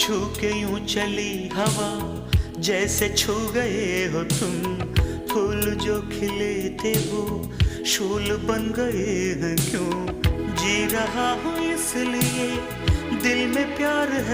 छू के यूं चली हवा, जैसे छू गए हो तुम। फूल जो खिले थे वो शूल बन गए हैं क्यों? जी रहा हूँ इसलिए दिल में प्यार है।